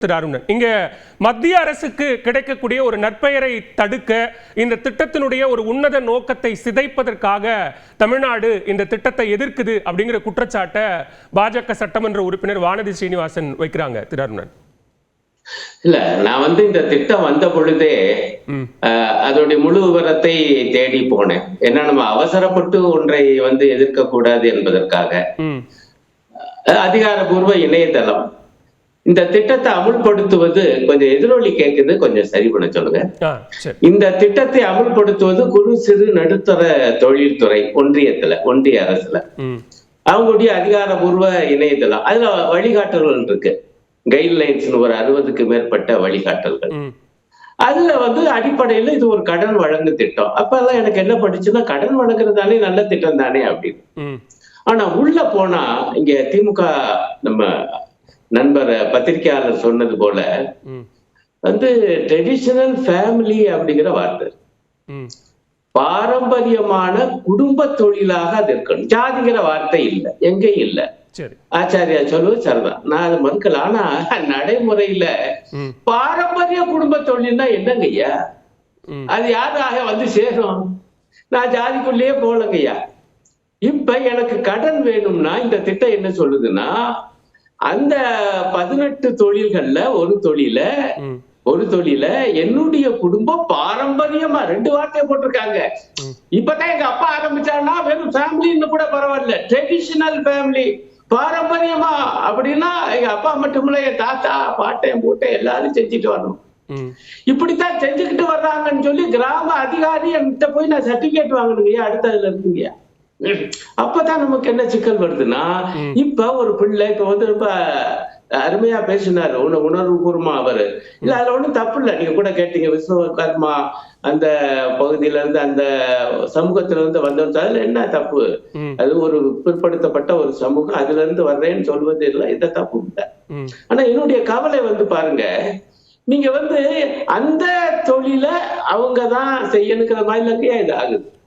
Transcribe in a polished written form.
திரு அருணன், இங்க மத்திய அரசுக்கு கிடைக்கக்கூடிய ஒரு நற்பெயரை தடுக்க இந்த திட்டத்தினுடைய ஒரு உன்னத நோக்கத்தை சிதைப்பதற்காக தமிழ்நாடு இந்த திட்டத்தை எதிர்க்குது அப்படிங்கிற குற்றச்சாட்டை பாஜக சட்டமன்ற உறுப்பினர் வானதி ஸ்ரீனிவாசன் வைக்கிறாங்க. திரு அருணன், இல்ல, நான் இந்த திட்டம் வந்த பொழுதே அதோடைய முழு விவரத்தை தேடி போனேன். ஏன்னா நம்ம அவசரப்பட்டு ஒன்றை எதிர்க்க கூடாது என்பதற்காக அதிகாரப்பூர்வ இணையதளம் இந்த திட்டத்தை அமுல்படுத்துவது கொஞ்சம் எதிரொலி கேட்குது, கொஞ்சம் சரி பண்ண சொல்லுங்க. இந்த திட்டத்தை அமுல்படுத்துவது குறு சிறு நடுத்தர தொழில்துறை ஒன்றிய அரசுல அவங்களுடைய அதிகாரப்பூர்வ இணையதளம், அதுல வழிகாட்டல்கள் இருக்கு. கைட்லைன்ஸ் ஒரு 60க்கு மேற்பட்ட வழிகாட்டல்கள். அதுல அடிப்படையில இது ஒரு கடன் வழங்கு திட்டம். அப்ப எல்லாம் எனக்கு என்ன படிச்சுன்னா, கடன் வழங்குறதானே நல்ல திட்டம் தானே அப்படின்னு. ஆனா உள்ள போனா இங்க திமுக நம்ம நண்பர் பத்திரிகையாளர் சொன்னது போல ட்ரெடிஷனல் ஃபேமிலி அப்படிங்கிற வார்த்தை, பாரம்பரியமான குடும்ப தொழிலாக அது இருக்கணும். ஜாதிங்கிற வார்த்தை இல்லை, எங்கேயும் இல்லை. ஆச்சாரியா சொல்லுவது சரிதான், நான் அதை மறுக்கல. ஆனா நடைமுறையில பாரம்பரிய குடும்ப தொழில்னா என்னங்கய்யா? அது யாராக சேரும்? நான் ஜாதிக்குள்ளேயே போலங்கய்யா. இப்ப எனக்கு கடன் வேணும்னா இந்த திட்டம் என்ன சொல்லுதுன்னா, அந்த 18 தொழில்கள்ல ஒரு தொழில என்னுடைய குடும்பம் பாரம்பரியமா 2 வார்த்தையை போட்டிருக்காங்க. இப்பதான் எங்க அப்பா ஆரம்பிச்சாருன்னா வெறும் ஃபேமிலின்னு கூட பரவாயில்ல, ட்ரெடிஷனல் ஃபேமிலி, பாரம்பரியமா அப்படின்னா எங்க அப்பா மட்டுமில்ல, என் தாத்தா பாட்டன் பூட்டன் எல்லாரும் செஞ்சுட்டு வரணும். இப்படித்தான் செஞ்சுக்கிட்டு வர்றாங்கன்னு சொல்லி கிராம அதிகாரி என்கிட்ட போய் நான் சர்டிபிகேட் வாங்கணுங்கய்யா, அடுத்ததுல இருக்குங்கய்யா. அப்பதான் நமக்கு என்ன சிக்கல் வருதுன்னா, இப்ப ஒரு பிள்ளை ரொம்ப அருமையா பேசினாரு, உணர்வுபூர்வமா அவரு. இல்ல அதுல ஒண்ணும் தப்பு இல்ல. நீங்க கூட கேட்டீங்க, விஸ்வகர்மா அந்த பகுதியில இருந்து அந்த சமூகத்துல இருந்து வந்தவங்க, அதுல என்ன தப்பு? அது ஒரு பிற்படுத்தப்பட்ட ஒரு சமூகம், அதுல இருந்து வர்றேன்னு சொல்வது இல்லை, இந்த தப்பு இல்லை. ஆனா என்னுடைய கவலை பாருங்க, நீங்க அந்த தொழில அவங்கதான் செய்யணுங்கிற மாதிரி இது ஆகுது.